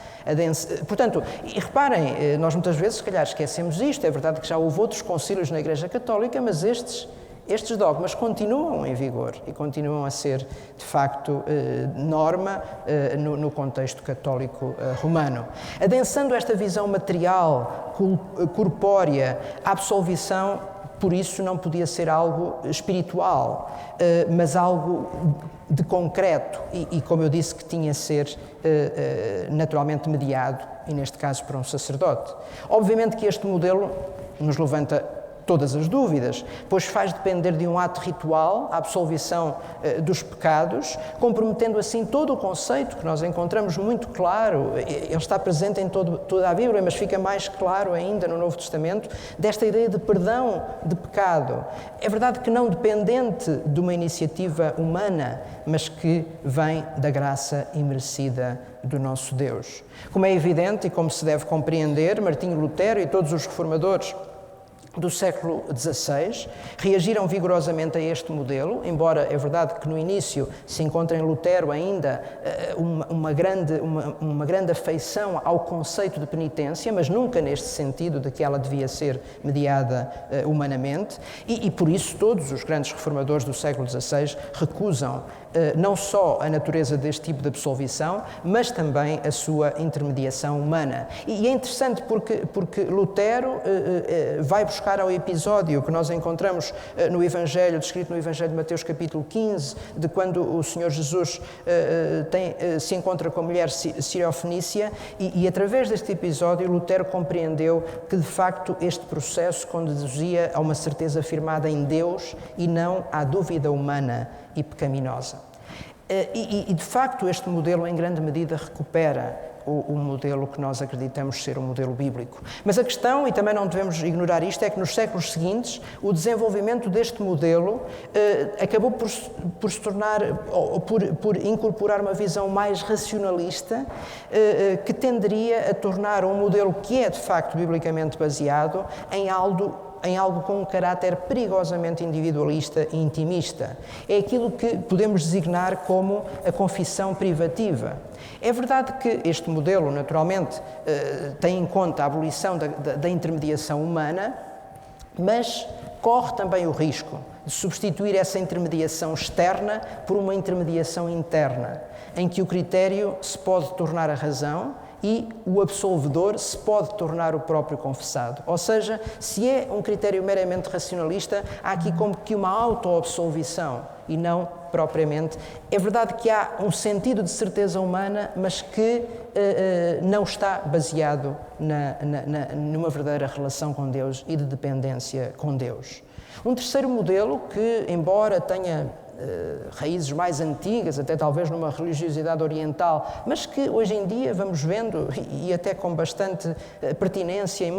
Portanto, e reparem, nós muitas vezes se calhar esquecemos isto, é verdade que já houve outros concílios na Igreja Católica, mas estes dogmas continuam em vigor e continuam a ser, de facto, norma no contexto católico romano. Adensando esta visão material, corpórea, a absolvição, por isso, não podia ser algo espiritual, mas algo de concreto e, como eu disse, que tinha a ser naturalmente mediado, e neste caso por um sacerdote. Obviamente que este modelo nos levanta todas as dúvidas, pois faz depender de um ato ritual a absolvição dos pecados, comprometendo assim todo o conceito que nós encontramos muito claro, ele está presente em toda a Bíblia, mas fica mais claro ainda no Novo Testamento, desta ideia de perdão de pecado. É verdade que não dependente de uma iniciativa humana, mas que vem da graça imerecida do nosso Deus. Como é evidente e como se deve compreender, Martinho Lutero e todos os reformadores do século XVI reagiram vigorosamente a este modelo, embora é verdade que no início se encontra em Lutero ainda uma grande afeição ao conceito de penitência, mas nunca neste sentido de que ela devia ser mediada humanamente, e por isso todos os grandes reformadores do século XVI recusam não só a natureza deste tipo de absolvição, mas também a sua intermediação humana. E é interessante porque Lutero vai buscar ao episódio que nós encontramos no Evangelho, descrito no Evangelho de Mateus capítulo 15, de quando o Senhor Jesus se encontra com a mulher siriofenícia, e através deste episódio Lutero compreendeu que de facto este processo conduzia a uma certeza firmada em Deus e não à dúvida humana e pecaminosa. E de facto este modelo em grande medida recupera o modelo que nós acreditamos ser um modelo bíblico. Mas a questão, e também não devemos ignorar isto, é que nos séculos seguintes o desenvolvimento deste modelo acabou por se tornar, ou por incorporar uma visão mais racionalista que tenderia a tornar um modelo que é de facto biblicamente baseado em algo com um caráter perigosamente individualista e intimista. É aquilo que podemos designar como a confissão privativa. É verdade que este modelo, naturalmente, tem em conta a abolição da intermediação humana, mas corre também o risco de substituir essa intermediação externa por uma intermediação interna, em que o critério se pode tornar a razão e o absolvedor se pode tornar o próprio confessado. Ou seja, se é um critério meramente racionalista, há aqui como que uma auto-absolvição e não propriamente. É verdade que há um sentido de certeza humana, mas que não está baseado numa verdadeira relação com Deus e de dependência com Deus. Um terceiro modelo que, embora tenha raízes mais antigas, até talvez numa religiosidade oriental, mas que hoje em dia vamos vendo, e até com bastante pertinência em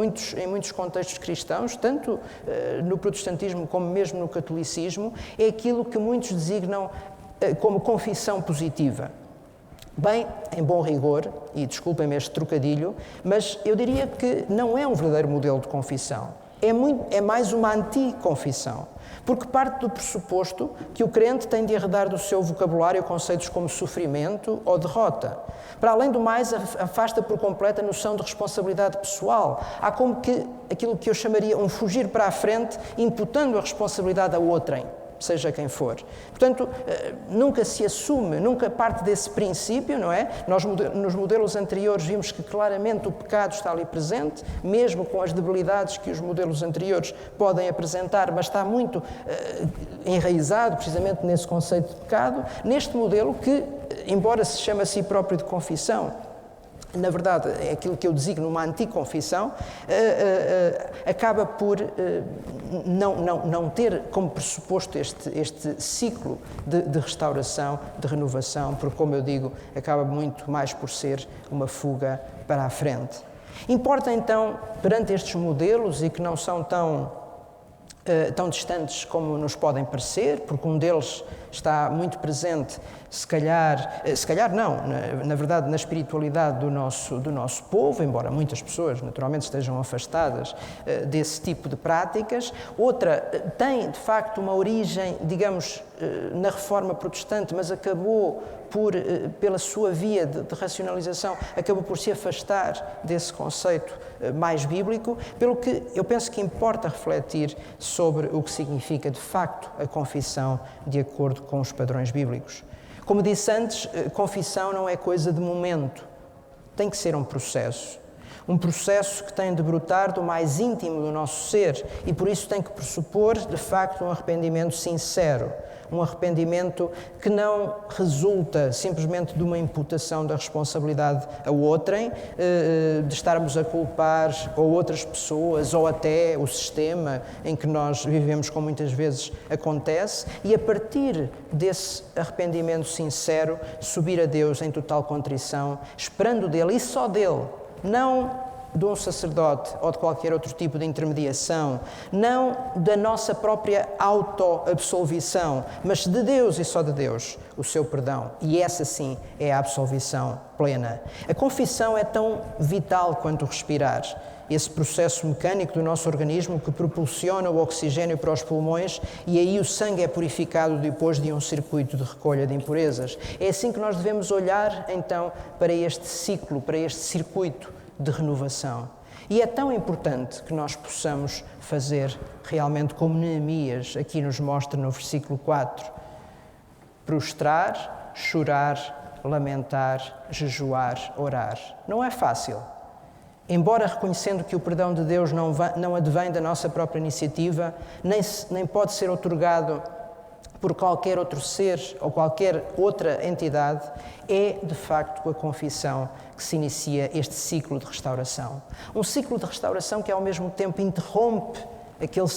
muitos contextos cristãos, tanto no protestantismo como mesmo no catolicismo, é aquilo que muitos designam como confissão positiva. Bem, em bom rigor, e desculpem-me este trocadilho, mas eu diria que não é um verdadeiro modelo de confissão. É mais uma anticonfissão, porque parte do pressuposto que o crente tem de arredar do seu vocabulário conceitos como sofrimento ou derrota. Para além do mais, afasta por completo a noção de responsabilidade pessoal. Há como que aquilo que eu chamaria um fugir para a frente, imputando a responsabilidade a outrem, seja quem for. Portanto, nunca se assume, nunca parte desse princípio, não é? Nós, nos modelos anteriores, vimos que claramente o pecado está ali presente, mesmo com as debilidades que os modelos anteriores podem apresentar, mas está muito enraizado precisamente nesse conceito de pecado. Neste modelo que, embora se chame a si próprio de confissão, na verdade, é aquilo que eu designo uma anticonfissão, acaba por não ter como pressuposto este ciclo de restauração, de renovação, porque, como eu digo, acaba muito mais por ser uma fuga para a frente. Importa, então, perante estes modelos, e que não são tão distantes como nos podem parecer, porque um deles está muito presente, se calhar não, na verdade, na espiritualidade do nosso povo, embora muitas pessoas, naturalmente, estejam afastadas desse tipo de práticas. Outra tem, de facto, uma origem, digamos, na Reforma Protestante, mas acabou pela sua via de racionalização, acabou por se afastar desse conceito mais bíblico, pelo que eu penso que importa refletir sobre o que significa, de facto, a confissão de acordo com os padrões bíblicos. Como disse antes, confissão não é coisa de momento, tem que ser um processo que tem de brotar do mais íntimo do nosso ser e por isso tem que pressupor, de facto, um arrependimento sincero, um arrependimento que não resulta simplesmente de uma imputação da responsabilidade a outrem, de estarmos a culpar ou outras pessoas ou até o sistema em que nós vivemos, como muitas vezes acontece, e a partir desse arrependimento sincero subir a Deus em total contrição, esperando dele e só dele, não de um sacerdote ou de qualquer outro tipo de intermediação, não da nossa própria auto-absolvição, mas de Deus e só de Deus, o seu perdão. E essa sim é a absolvição plena. A confissão é tão vital quanto o respirar. Esse processo mecânico do nosso organismo que propulsiona o oxigênio para os pulmões e aí o sangue é purificado depois de um circuito de recolha de impurezas. É assim que nós devemos olhar, então, para este ciclo, para este circuito de renovação. E é tão importante que nós possamos fazer realmente como Neemias aqui nos mostra no versículo 4. Prostrar, chorar, lamentar, jejuar, orar. Não é fácil. Embora reconhecendo que o perdão de Deus não advém da nossa própria iniciativa, nem pode ser outorgado por qualquer outro ser ou qualquer outra entidade, é, de facto, com a confissão que se inicia este ciclo de restauração. Um ciclo de restauração que, ao mesmo tempo, interrompe aquele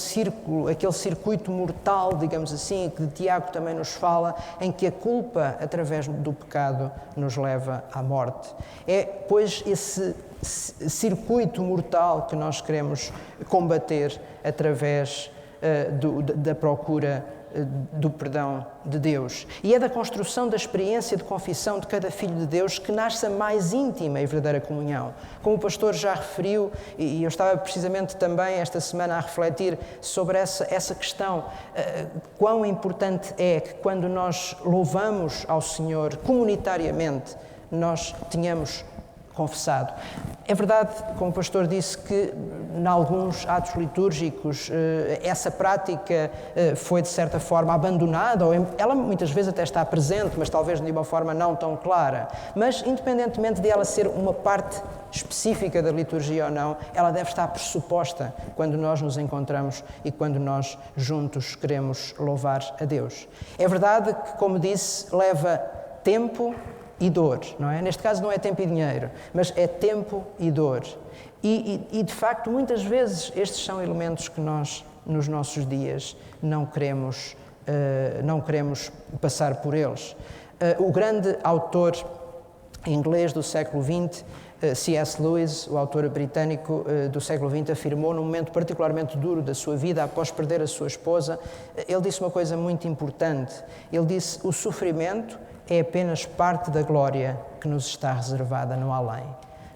circuito mortal, digamos assim, que Tiago também nos fala, em que a culpa, através do pecado, nos leva à morte. É, pois, esse circuito mortal que nós queremos combater através da procura do perdão de Deus. E é da construção da experiência de confissão de cada filho de Deus que nasce a mais íntima e verdadeira comunhão. Como o pastor já referiu, e eu estava precisamente também esta semana a refletir sobre essa questão, quão importante é que quando nós louvamos ao Senhor comunitariamente, nós tenhamos confessado. É verdade, como o pastor disse, que em alguns atos litúrgicos essa prática foi de certa forma abandonada, ou ela muitas vezes até está presente, mas talvez de uma forma não tão clara. Mas independentemente de ela ser uma parte específica da liturgia ou não, ela deve estar pressuposta quando nós nos encontramos e quando nós juntos queremos louvar a Deus. É verdade que, como disse, leva tempo e dor, não é? Neste caso não é tempo e dinheiro, mas é tempo e dor. E de facto, muitas vezes, estes são elementos que nós, nos nossos dias, não queremos passar por eles. O grande autor inglês do século XX, C.S. Lewis, o autor britânico do século XX, afirmou, num momento particularmente duro da sua vida, após perder a sua esposa, ele disse uma coisa muito importante. Ele disse: o sofrimento é apenas parte da glória que nos está reservada no além.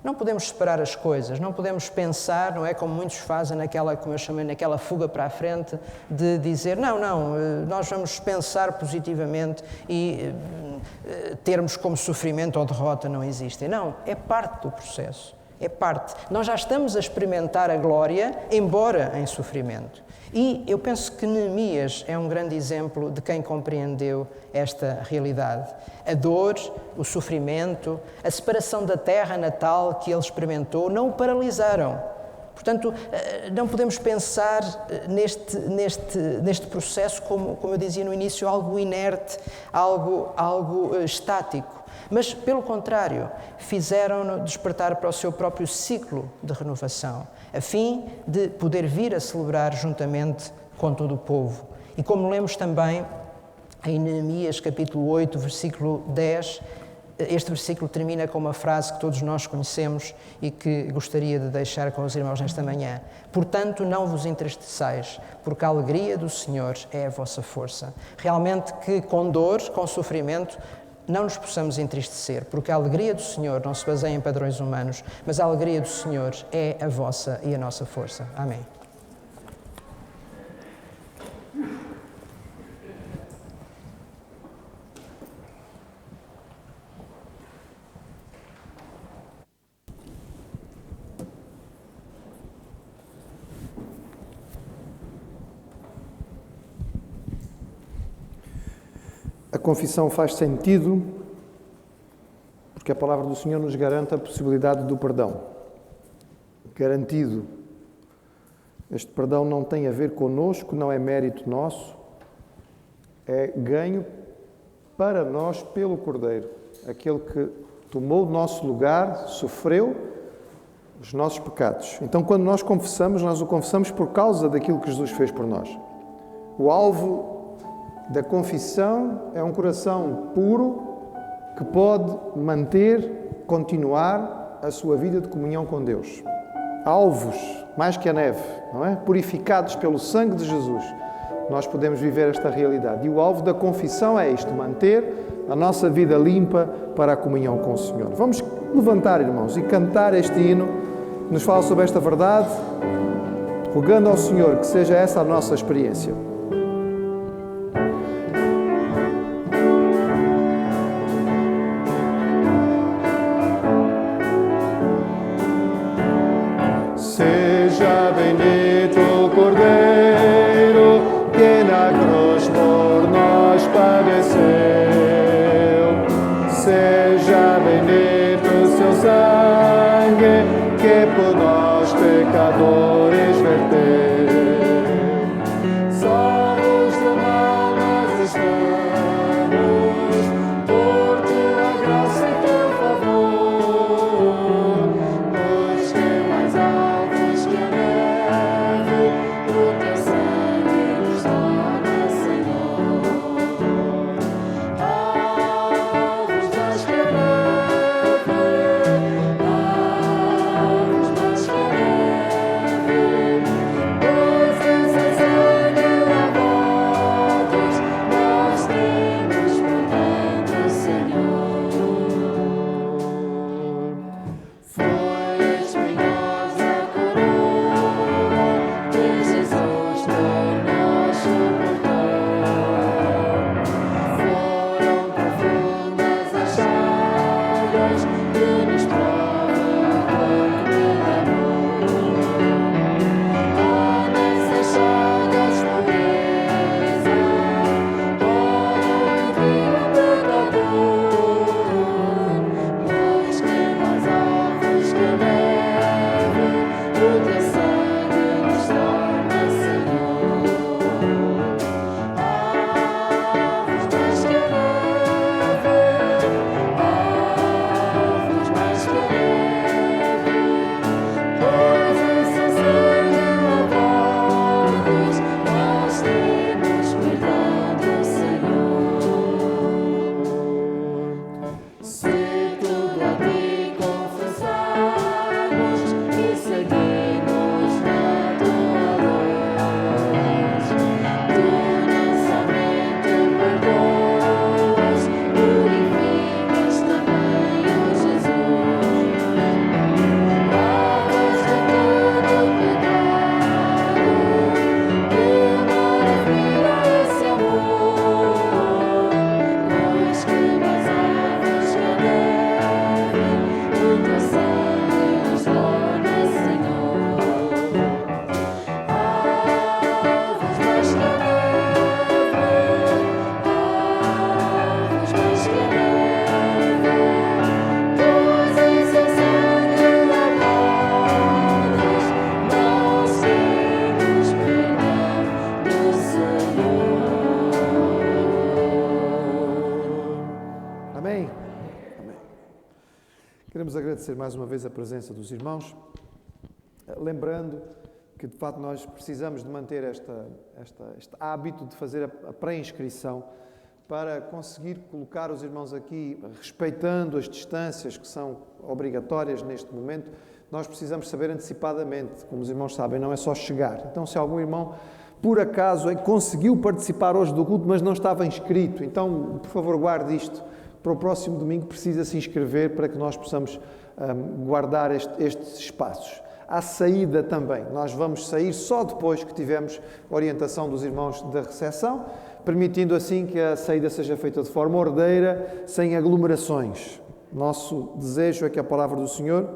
Não podemos separar as coisas, não podemos pensar, não é como muitos fazem naquela, como eu chamei, naquela fuga para a frente, de dizer, nós vamos pensar positivamente e termos como sofrimento ou derrota não existem. Não, é parte do processo, é parte. Nós já estamos a experimentar a glória, embora em sofrimento. E eu penso que Neemias é um grande exemplo de quem compreendeu esta realidade. A dor, o sofrimento, a separação da terra natal que ele experimentou não o paralisaram, Portanto, não podemos pensar neste processo, como eu dizia no início, algo inerte, algo estático. Mas, pelo contrário, fizeram-no despertar para o seu próprio ciclo de renovação, a fim de poder vir a celebrar juntamente com todo o povo. E como lemos também em Neemias capítulo 8, versículo 10, este versículo termina com uma frase que todos nós conhecemos e que gostaria de deixar com os irmãos nesta manhã. Portanto, não vos entristeçais, porque a alegria do Senhor é a vossa força. Realmente que com dor, com sofrimento, não nos possamos entristecer, porque a alegria do Senhor não se baseia em padrões humanos, mas a alegria do Senhor é a vossa e a nossa força. Amém. A confissão faz sentido porque a palavra do Senhor nos garante a possibilidade do perdão. Garantido. Este perdão não tem a ver connosco, não é mérito nosso, é ganho para nós pelo Cordeiro. Aquele que tomou o nosso lugar, sofreu os nossos pecados. Então, quando nós o confessamos por causa daquilo que Jesus fez por nós. O alvo da confissão é um coração puro que pode continuar a sua vida de comunhão com Deus. Alvos, mais que a neve, não é? Purificados pelo sangue de Jesus, nós podemos viver esta realidade. E o alvo da confissão é isto, manter a nossa vida limpa para a comunhão com o Senhor. Vamos levantar, irmãos, e cantar este hino que nos fala sobre esta verdade, rogando ao Senhor que seja essa a nossa experiência. Seja bendito o Cordeiro que na cruz por nós padeceu. Seja bendito o seu sangue que por nós pecadores verteu. Salvos do mal nós estamos por tua graça e teu favor, pois que mais altos que a neve, o teu sangue nos torna, Senhor. Alvos mais que a neve, alvos mais que a neve, agradecer mais uma vez a presença dos irmãos, lembrando que de facto nós precisamos de manter este hábito de fazer a pré-inscrição para conseguir colocar os irmãos aqui, respeitando as distâncias que são obrigatórias neste momento. Nós precisamos saber antecipadamente, como os irmãos sabem, não é só chegar. Então, se algum irmão, por acaso, conseguiu participar hoje do culto, mas não estava inscrito, então, por favor, guarde isto. Para o próximo domingo precisa se inscrever para que nós possamos guardar estes espaços. À saída também, nós vamos sair só depois que tivermos orientação dos irmãos da recepção, permitindo assim que a saída seja feita de forma ordeira, sem aglomerações. Nosso desejo é que a palavra do Senhor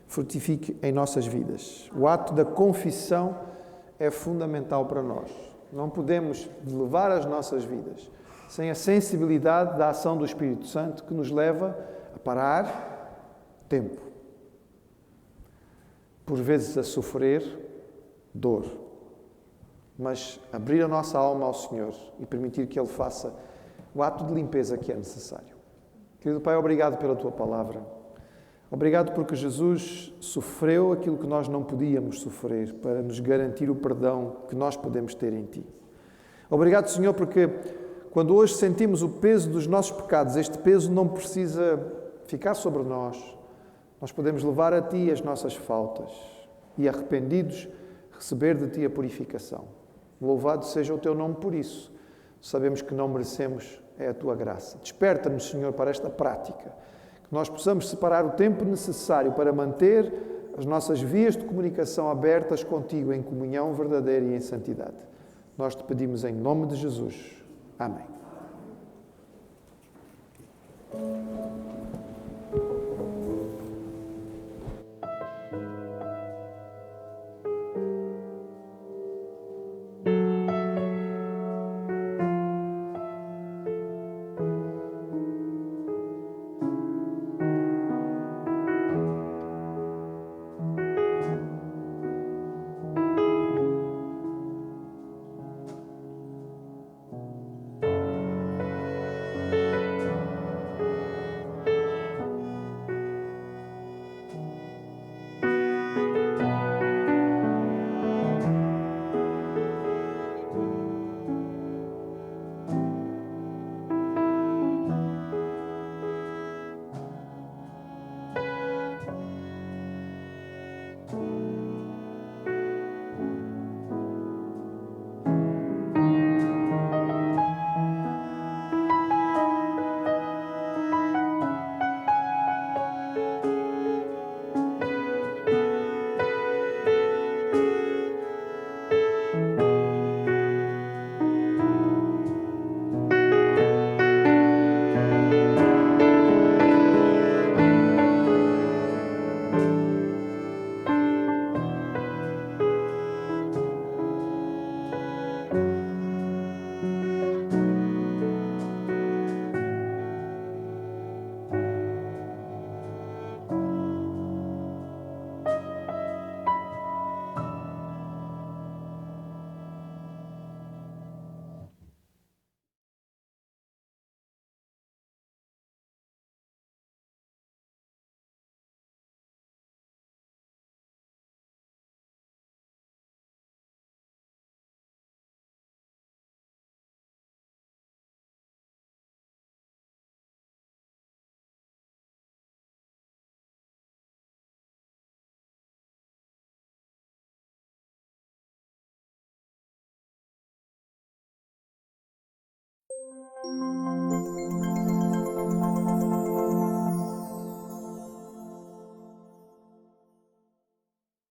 frutifique em nossas vidas. O ato da confissão é fundamental para nós. Não podemos levar as nossas vidas sem a sensibilidade da ação do Espírito Santo que nos leva a parar tempo. Por vezes a sofrer dor, mas abrir a nossa alma ao Senhor e permitir que Ele faça o ato de limpeza que é necessário. Querido Pai, obrigado pela Tua palavra. Obrigado porque Jesus sofreu aquilo que nós não podíamos sofrer para nos garantir o perdão que nós podemos ter em Ti. Obrigado, Senhor, porque quando hoje sentimos o peso dos nossos pecados, este peso não precisa ficar sobre nós. Nós podemos levar a Ti as nossas faltas e, arrependidos, receber de Ti a purificação. Louvado seja o Teu nome por isso. Sabemos que não merecemos, é a Tua graça. Desperta-nos, Senhor, para esta prática. Que nós possamos separar o tempo necessário para manter as nossas vias de comunicação abertas contigo em comunhão verdadeira e em santidade. Nós te pedimos em nome de Jesus. Amém.